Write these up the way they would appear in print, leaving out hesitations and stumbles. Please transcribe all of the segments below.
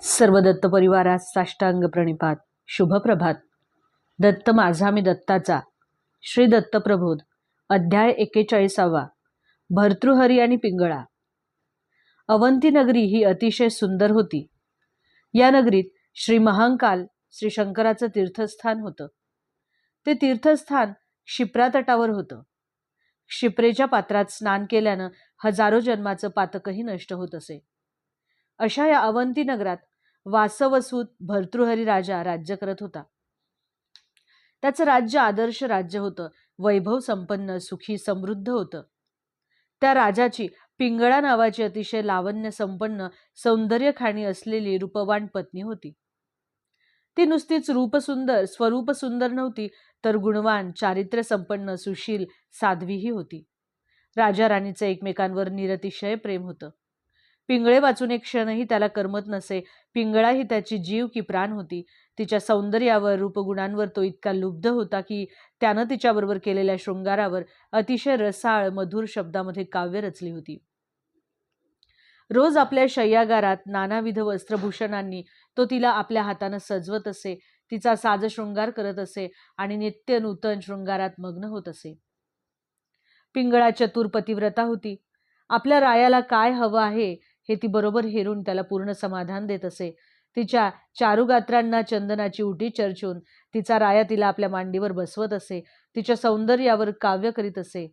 सर्व दत्त परिवारास साष्टांग प्रणिपात. शुभप्रभात. दत्त माझा मी दत्ताचा. श्री दत्त प्रबोध. अध्याय 41. भर्तृहरी आणि पिंगळा. अवंती नगरी ही अतिशय सुंदर होती. या नगरीत श्री महांकाल श्री शंकराचं तीर्थस्थान होतं. ते तीर्थस्थान क्षिप्रा तटावर होतं. क्षिप्रेच्या पात्रात स्नान केल्यानं हजारो जन्माचं पातकही नष्ट होत असे. अशा या अवंती नगरात वासवसूत भर्तृहरी राजा राज्य करत होता. त्याचं राज्य आदर्श राज्य होतं. वैभव संपन्न, सुखी, समृद्ध होतं. त्या राजाची पिंगळा नावाची अतिशय लावण्य संपन्न, सौंदर्य खाणी असलेली रूपवान पत्नी होती. ती नुसतीच रूपसुंदर, स्वरूप सुंदर नव्हती, तर गुणवान, चारित्र्य संपन्न, सुशील, साध्वीही होती. राजा राणीचं एकमेकांवर निरतिशय प्रेम होतं. पिंगळे वाचून एक क्षणही त्याला करमत नसे. पिंगळा ही त्याची जीव की प्राण होती. तिच्या सौंदर्यावर, रूपगुणांवर तो इतका लुब्ध होता की त्यानं तिच्याबरोबर केलेल्या शृंगारावर अतिशय रसाळ मधुर शब्दामध्ये काव्य रचली होती. रोज आपल्या शय्यागारात नानाविध वस्त्रभूषणांनी तो तिला आपल्या हातानं सजवत असे, तिचा साज शृंगार करत असे आणि नित्य नूतन शृंगारात मग्न होत असे. पिंगळा चतुर पतिव्रता होती. आपल्या रायाला काय हवं आहे हे ती बरोबर हेरून त्याला पूर्ण समाधान देत असे. तिच्या चारुगात्रांना चंदनाची उटी चर्चून तिचा राया तिला आपल्या मांडीवर बसवत असे. तिच्या सौंदर्यावर काव्य करीत असे.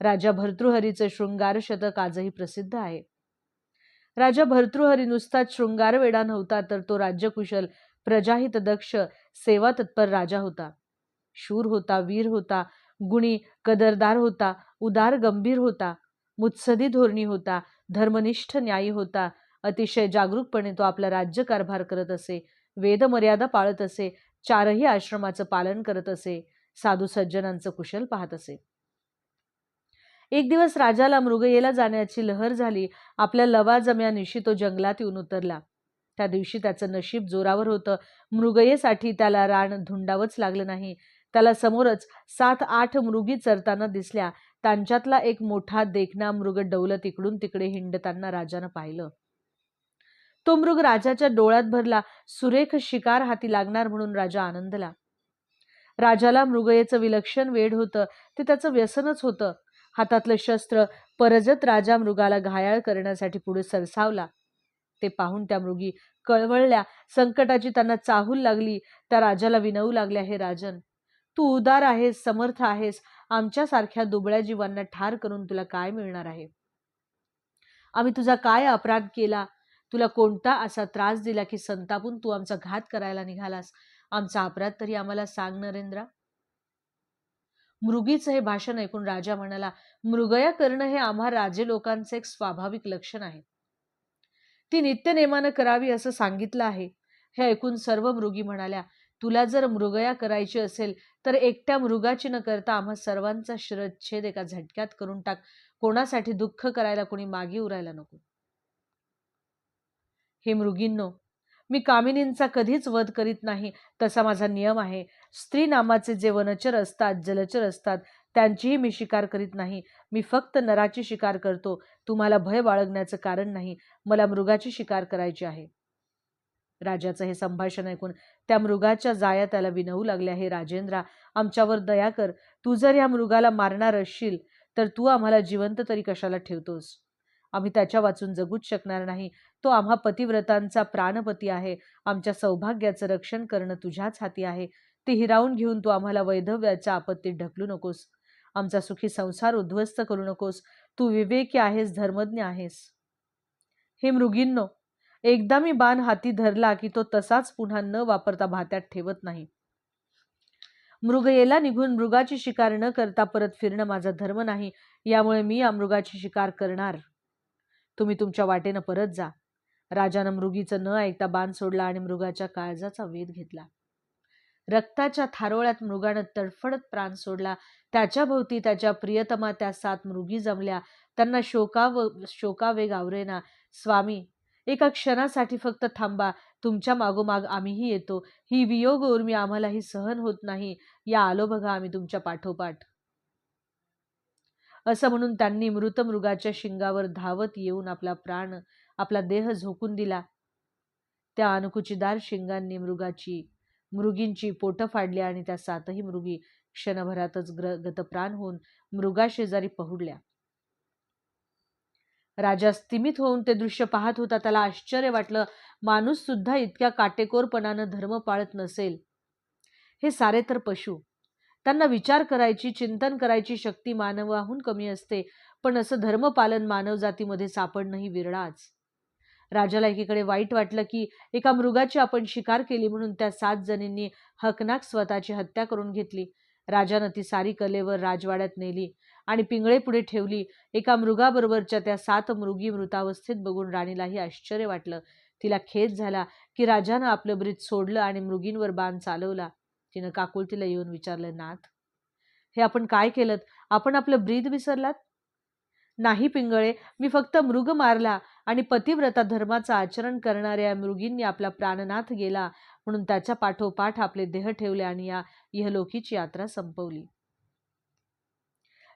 राजा भर्तृहरीचे शृंगार शतक आजही प्रसिद्ध आहे. राजा भर्तृहरी नुसताच शृंगार वेडा नव्हता, तर तो राज्यकुशल, प्रजाहित दक्ष, सेवा तत्पर राजा होता. शूर होता, वीर होता, गुणी, कदरदार होता, उदार गंभीर होता, मुत्सदी धोरणी होता, धर्मनिष्ठ न्यायी होता. अतिशय जागरूकपणे तो आपला राज्यकारभार करत असे. वेद मर्यादा पाळत असे. चारही आश्रमाचं पालन करत असे. साधू सज्जनांचं कुशल पाहत असे. एक दिवस राजाला मृगयेला जाण्याची लहर झाली. आपल्या लवाजम्यानिशी तो जंगलात येऊन उतरला. त्या दिवशी त्याचं नशीब जोरावर होतं. मृगयेसाठी त्याला रान धुंडावंच लागलं नाही. त्याला समोरच 7-8 मृगी चरताना दिसल्या. त्यांच्यातला एक मोठा देखणा मृग डौलत इकडून तिकडे हिंडताना राजानं पाहिलं. तो मृग राजाच्या डोळ्यात भरला. सुरेख शिकार हाती लागणार म्हणून राजा आनंदला. राजाला मृगयेचं विलक्षण वेड होतं. ते त्याचं व्यसनच होतं. हातातलं शस्त्र परजत राजा मृगाला घायाळ करण्यासाठी पुढे सरसावला. ते पाहून त्या मृगी कळवळल्या. संकटाची त्यांना चाहूल लागली. त्या राजाला विनवू लागल्या, हे राजन, तू उदार आहेस, समर्थ आहेस. आमच्यासारख्या दुबळ्या जीवांना ठार करून तुला काय मिळणार आहे? आम्ही तुझा काय अपराध केला? तुला कोणता असा त्रास दिला की संतापून तू आमचा घात करायला निघालास? आमचा अपराध तरी आम्हाला सांग नरेंद्रा. मृगीचं हे भाषण ऐकून राजा म्हणाला, मृगया करणं हे आम्हा राजे लोकांचे एक स्वाभाविक लक्षण आहे. ती नित्यनेमानं करावी असं सांगितलं आहे. हे ऐकून सर्व मृगी म्हणाल्या, तुला जर मृगया करायची असेल तर एकट्या मृगाची न करता आम्हा सर्वांचा शिरच्छेद एका झटक्यात करून टाक. कोणासाठी दुःख करायला कोणी मागे उरायला नको. हे मृगींनो, मी कामिनींचा कधीच वध करीत नाही, तसा माझा नियम आहे. स्त्री नामाचे जे वनचर असतात, जलचर असतात, त्यांचीही मी शिकार करीत नाही. मी फक्त नराची शिकार करतो. तुम्हाला भय बाळगण्याचं कारण नाही. मला मृगाची शिकार करायची आहे. राजाचं हे संभाषण ऐकून त्या मृगाच्या जाया त्याला विनवू लागल्या, हे राजेंद्रा, आमच्यावर दया कर. तू जर या मृगाला मारणार असशील तर तू आम्हाला जिवंत तरी कशाला ठेवतोस? आम्ही त्याच्या वाचून जगूच शकणार नाही. तो आम्हा पतिव्रतांचा प्राणपती आहे. आमच्या सौभाग्याचं रक्षण करणं तुझ्याच हाती आहे. ते हिरावून घेऊन तू आम्हाला वैधव्याच्या आपत्तीत ढकलू नकोस. आमचा सुखी संसार उद्ध्वस्त करू नकोस. तू विवेकी आहेस, धर्मज्ञ आहेस. हे मृगींनो, एकदा मी बाण हाती धरला की तो तसाच पुन्हा न वापरता भात्यात ठेवत नाही. मृगयेला निघून मृगाची शिकार न करता परत फिरणं माझा धर्म नाही. यामुळे मी या मृगाची शिकार करणार. तुम्ही तुमच्या वाटेनं परत जा. राजानं मृगीचं न ऐकता बाण सोडला आणि मृगाच्या काळजाचा वेध घेतला. रक्ताच्या थारोळ्यात मृगानं तडफडत प्राण सोडला. त्याच्या भोवती त्याच्या प्रियतमा त्या 7 मृगी जमल्या. त्यांना शोकावेग आवरेना. स्वामी, एका क्षणासाठी फक्त थांबा. तुमच्या मागोमाग आम्हीही येतो. ही वियोग उर्मी आम्हालाही सहन होत नाही. या आलो बघा आम्ही तुमच्या पाठोपाठ. असं म्हणून त्यांनी मृत मृगाच्या शिंगावर धावत येऊन आपला देह झोकून दिला. त्या अनुकुचीदार शिंगांनी मृगींची पोटं फाडली आणि त्या 7ही मृगी क्षणभरातच गतप्राण होऊन मृगाशेजारी पहुडल्या. राजा स्तिमित होऊन ते दृश्य पाहत होता. त्याला आश्चर्य वाटलं. माणूस सुद्धा इतक्या काटेकोरपणानं धर्म पाळत नसेल. हे सारे तर पशु. त्यांना विचार करायची, चिंतन करायची शक्ती मानवाहून कमी असते, पण असं धर्मपालन मानवजातीमध्ये सापडणंही विरळाच. राजाला एकीकडे वाईट वाटलं की एका मृगाची आपण शिकार केली म्हणून त्या 7 जणींनी हकनाक स्वतःची हत्या करून घेतली. राजानं ती सारी कलेवर राजवाड्यात नेली आणि पिंगळे पुढे ठेवली. एका मृगाबरोबरच्या त्या 7 मृगी मृतावस्थेत बघून राणीलाही आश्चर्य वाटलं. तिला खेद झाला की राजानं आपलं ब्रीद सोडलं आणि मृगींवर बाण चालवला. तिनं काकुळतीला येऊन विचारलं, नाथ, हे आपण काय केलं? आपण आपलं ब्रीद विसरलात? नाही पिंगळे, मी फक्त मृग मारला आणि पतिव्रता धर्माचं आचरण करणाऱ्या मृगींनी आपला प्राणनाथ गेला म्हणून त्याच्या पाठोपाठ आपले देह ठेवले आणि या इहलोकीची यात्रा संपवली.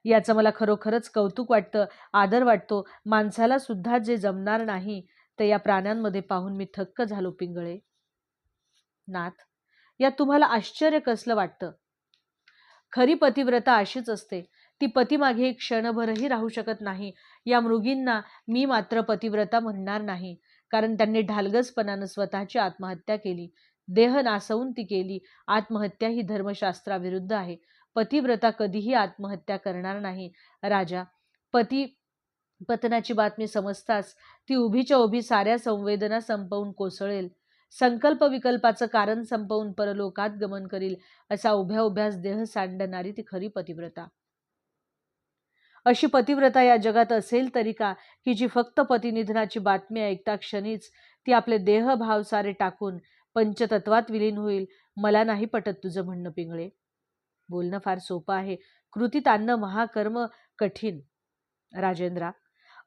याचं मला खरोखरच कौतुक वाटतं, आदर वाटतो. माणसाला सुद्धा जे जमणार नाही ते या प्राण्यांमध्ये पाहून मी थक्क झालो पिंगळे. नाथ, यात तुम्हाला आश्चर्य कसलं वाटतं? खरी पतिव्रता अशीच असते. ती पतीमागे एक क्षणभरही राहू शकत नाही. या मृगींना मी मात्र पतिव्रता म्हणणार नाही, कारण त्यांनी ढालगजपणानं स्वतःची आत्महत्या केली. देह नासवून ती केली. आत्महत्या ही धर्मशास्त्राविरुद्ध आहे. पतिव्रता कधीही आत्महत्या करणार नाही. राजा, पतनाची बातमी समजताच ती उभीच्या उभी साऱ्या संवेदना संपवून कोसळेल. संकल्प विकल्पाचं कारण संपवून परलोकात गमन करील. असा उभ्या उभ्याच देह सांडणारी ती खरी पतिव्रता. अशी पतिव्रता या जगात असेल तरी का, की जी फक्त पतिनिधनाची बातमी ऐकता क्षणीच ती आपले देहभाव सारे टाकून पंचतत्वात विलीन होईल. मला नाही पटत तुझं म्हणणं पिंगळे. बोलणं फार सोपं आहे, कृतीत आणणं महाकर्म कठीण. राजेंद्रा,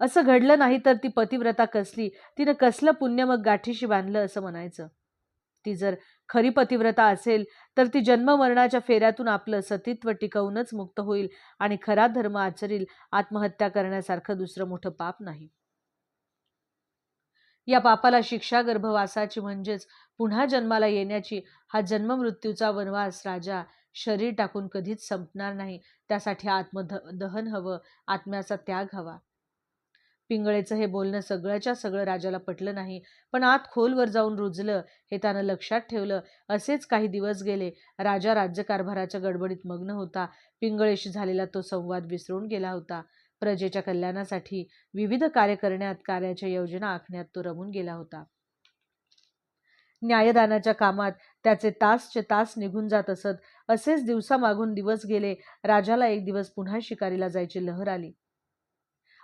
असं घडलं नाही तर ती पतिव्रता कसली? तिनं कसलं पुण्य मग गाठीशी बांधलं असं म्हणायचं? ती जर खरी पतिव्रता असेल तर ती जन्ममरणाच्या फेऱ्यातून आपलं सतीत्व टिकवूनच मुक्त होईल आणि खरा धर्म आचरील. आत्महत्या करण्यासारखं दुसरं मोठं पाप नाही. या पापाला शिक्षा गर्भवासाची म्हणजेच पुन्हा जन्माला येण्याची. हा जन्ममृत्यूचा वनवास राजा शरीर टाकून कधीच संपणार नाही. त्यासाठी आत्मदहन हवं, आत्म्याचा त्याग हवा. पिंगळेचं हे बोलणं सगळ्याच्या सगळं राजाला पटलं नाही, पण आत खोलवर जाऊन रुजलं हे त्यानं लक्षात ठेवलं. असेच काही दिवस गेले. राजा राज्यकारभाराच्या गडबडीत मग्न होता. पिंगळेशी झालेला तो संवाद विसरून गेला होता. प्रजेच्या कल्याणासाठी विविध कार्य करण्यात, कार्याच्या योजना आखण्यात तो रमून गेला होता. न्यायदानाच्या कामात त्याचे तासचे तास निघून जात असत. असेच दिवसामागून दिवस गेले. राजाला एक दिवस पुन्हा शिकारीला जायची लहर आली.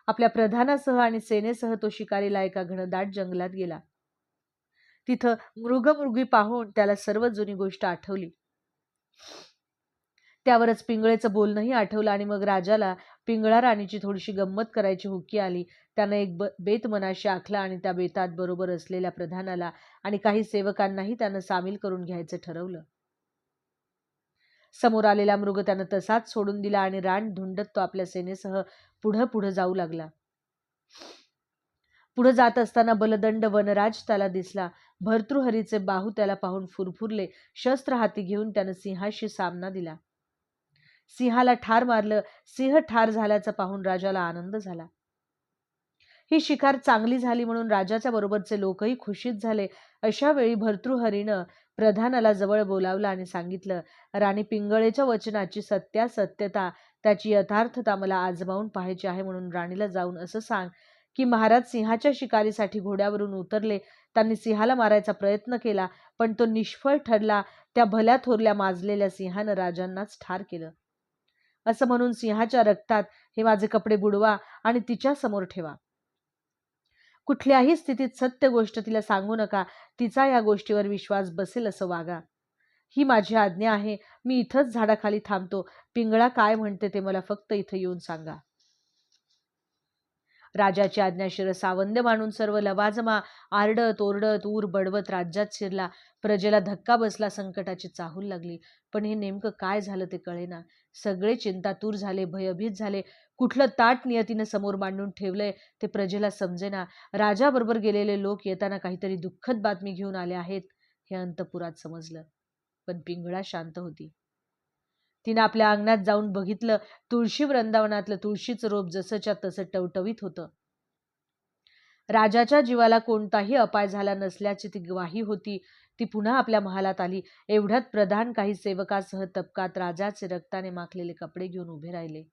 आपल्या प्रधानासह आणि सेनेसह तो शिकारीला एका घनदाट जंगलात गेला. तिथं मृगमृगी पाहून त्याला सर्व जुनी गोष्ट आठवली. त्यावरच पिंगळेचं बोलणंही आठवलं आणि मग राजाला पिंगळा राणीची थोडीशी गंमत करायची हुक्की आली. त्यानं एक बेत मनाशी आखला आणि त्या बेतात बरोबर असलेल्या प्रधानाला आणि काही सेवकांनाही त्यानं सामील करून घ्यायचं ठरवलं. समोर आलेला मृग त्यानं तसाच सोडून दिला आणि रान धुंडत तो आपल्या सेनेसह पुढं जाऊ लागला. पुढे जात असताना बलदंड वनराज त्याला दिसला. भर्तृहरीचे बाहू त्याला पाहून फुरफुरले. शस्त्र हाती घेऊन त्यानं सिंहाशी सामना दिला. सिंहाला ठार मारलं. सिंह ठार झाल्याचा पाहून राजाला आनंद झाला. ही शिकार चांगली झाली म्हणून राजाच्या बरोबरचे लोकही खुशीत झाले. अशा वेळी भर्तृहरीनं प्रधानाला जवळ बोलावलं आणि सांगितलं, राणी पिंगळेच्या वचनाची सत्यासत्यता, त्याची यथार्थता मला आजमावून पाहायची आहे. म्हणून राणीला जाऊन असं सांग की महाराज सिंहाच्या शिकारीसाठी घोड्यावरून उतरले. त्यांनी सिंहाला मारायचा प्रयत्न केला, पण तो निष्फळ ठरला. त्या भल्या थोरल्या माजलेल्या सिंहानं राजांनाच ठार केलं. असं म्हणून सिंहाच्या रक्तात हे माझे कपडे बुडवा आणि तिच्या समोर ठेवा. कुठल्याही स्थितीत सत्य गोष्ट तिला सांगू नका. तिचा या गोष्टीवर विश्वास बसेल असं वागा. ही माझी आज्ञा आहे. मी इथंच झाडाखाली थांबतो. पिंगळा काय म्हणते ते मला फक्त इथं येऊन सांगा. राजाची आज्ञा शिरसावंद्य मानून सर्व लवाजमा आरडत ओरडत ऊर बडवत राज्यात शिरला. प्रजेला धक्का बसला. संकटाची चाहूल लागली. पण हे नेमकं काय झालं ते कळेना. सगळे चिंतातूर झाले, भयभीत झाले. कुठलं ताट नियतीनं समोर मांडून ठेवलंय ते प्रजेला समजेना. राजाबरोबर गेलेले लोक येताना काहीतरी दुःखद बातमी घेऊन आले आहेत हे अंतपुरात समजलं. पण पिंगळा शांत होती. तिनं आपल्या अंगणात जाऊन बघितलं. तुळशी वृंदावनातलं तुळशीचं रोप जसंच्या तसं टवटवीत होतं. राजाच्या जीवाला कोणताही अपाय झाला नसल्याची ती ग्वाही होती. ती पुन्हा आपल्या महालात आली. एवढ्यात प्रधान काही सेवकासह तबकात राजाचे रक्ताने माखलेले कपडे घेऊन उभे राहिले.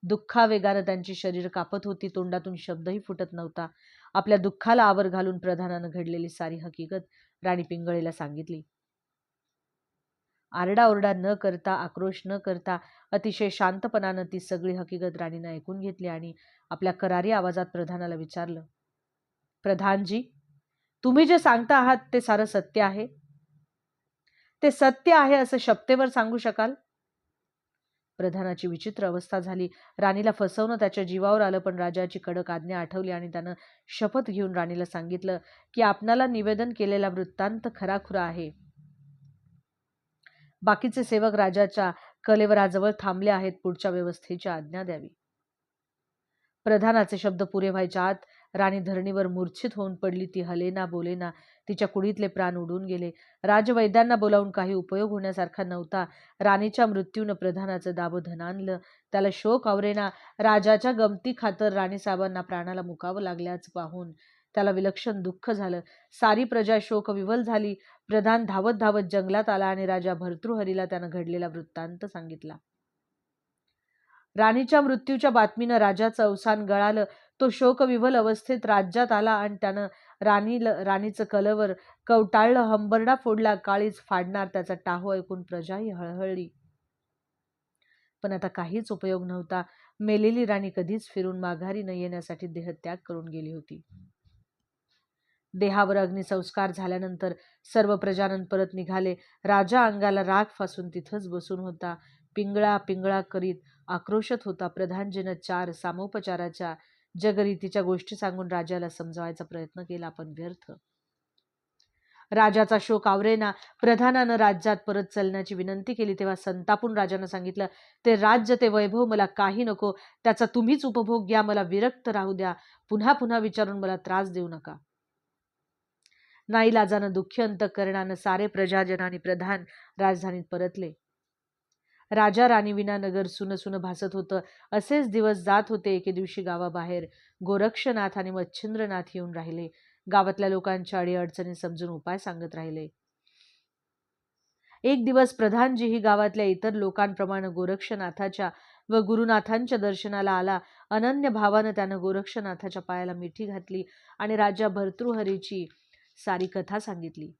दुःखावेगानं त्यांची शरीर कापत होती. तोंडातून शब्दही फुटत नव्हता. आपल्या दुःखाला आवर घालून प्रधानानं घडलेली सारी हकीकत राणी पिंगळेला सांगितली. आरडाओरडा न करता, आक्रोश न करता अतिशय शांतपणानं ती सगळी हकीकत राणीनं ऐकून घेतली आणि आपल्या करारी आवाजात प्रधानाला विचारलं, प्रधानजी, तुम्ही जे सांगता आहात ते सारं सत्य आहे? ते सत्य आहे असं शपथेवर सांगू शकाल? प्रधानाची विचित्र अवस्था झाली. राणीला फसवणं त्याच्या जीवावर आलं, पण राजाची कडक आज्ञा आठवली आणि त्यानं शपथ घेऊन राणीला सांगितलं की आपणाला निवेदन केलेला वृत्तांत खराखुरा आहे. बाकीचे सेवक राजाच्या कलेवराजवळ थांबले आहेत. पुढच्या व्यवस्थेची आज्ञा द्यावी. प्रधानाचे शब्द पुरे व्हायच्या आत राणी धरणीवर मूर्छित होऊन पडली. ती हलेना बोलेना. तिच्या कुडीतले प्राण उडून गेले. राजवैद्यांना बोलावून काही उपयोग होण्यासारखा नव्हता. राणीच्या मृत्यूनं प्रधानाचं दाबं धनानलं. त्याला शोक आवरेना. राजाच्या गमती खातर राणीसाहेबांना प्राणाला मुकावं लागल्याचं पाहून त्याला विलक्षण दुःख झालं. सारी प्रजा शोकविव्हल झाली. प्रधान धावत धावत जंगलात आला आणि राजा भर्तृहरीला त्यानं घडलेला वृत्तांत सांगितला. राणीच्या मृत्यूच्या बातमीनं राजाचं अवसान गळालं. तो शोकविव्हल अवस्थेत राज्यात आला आणि त्यानं राणीचं कलवर कवटाळलं. हंबरडा फोडला. काळीच फाडणार त्याचा टाहो ऐकून प्रजाही हळहळली. पण आता काहीच उपयोग नव्हता. मेलेली राणी कधीच फिरून माघारी न येण्यासाठी देहत्याग करून गेली होती. देहावर अग्निसंस्कार झाल्यानंतर सर्व प्रजानन परत निघाले. राजा अंगाला राख फासून तिथंच बसून होता. पिंगळा पिंगळा करीत आक्रोशत होता. प्रधानजीनं 4 सामोपचाराच्या जगरीतीच्या गोष्टी सांगून राजाला समजावायचा प्रयत्न केला, पण व्यर्थ. राजाचा शोक आवरेना. प्रधानानं राज्यात परत चलण्याची विनंती केली. तेव्हा संतापून राजानं सांगितलं, ते राज्य, ते वैभव मला काही नको. त्याचा तुम्हीच उपभोग घ्या. मला विरक्त राहू द्या. पुन्हा पुन्हा विचारून मला त्रास देऊ नका. नाईलाजानं दुःखी अंतःकरणानं सारे प्रजाजन आणि प्रधान राजधानीत परतले. राजा राणीविना नगर सुन सुन भासत होतं. असेच दिवस जात होते. एके दिवशी गावाबाहेर गोरक्षनाथ आणि मच्छिंद्रनाथ येऊन राहिले. गावातल्या लोकांच्या अडीअडचणी समजून उपाय सांगत राहिले. एक दिवस प्रधानजीही गावातल्या इतर लोकांप्रमाणे गोरक्षनाथाच्या व गुरुनाथांच्या दर्शनाला आला. अनन्य भावानं त्यानं गोरक्षनाथाच्या पायाला मिठी घातली आणि राजा भर्तृहरीची सारी कथा सांगितली.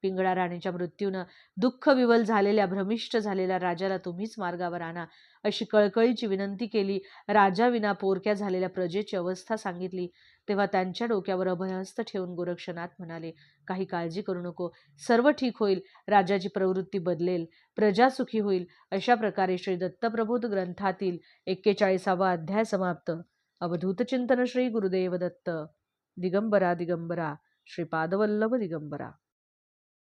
पिंगळा राणीच्या मृत्यूनं दुःखविवल झालेल्या, भ्रमिष्ट झालेल्या राजाला तुम्हीच मार्गावर आणा अशी कळकळीची विनंती केली. राजाविना पोरक्या झालेल्या प्रजेची अवस्था सांगितली. तेव्हा त्यांच्या डोक्यावर अभयहस्त ठेवून गोरक्षनाथ म्हणाले, काही काळजी करू नको. सर्व ठीक होईल. राजाची प्रवृत्ती बदलेल. प्रजा सुखी होईल. अशा प्रकारे श्री दत्तप्रबोध ग्रंथातील 41वा अध्याय समाप्त. अवधूत चिंतन श्री गुरुदेव दत्त. दिगंबरा दिगंबरा श्रीपादवल्लभ दिगंबरा.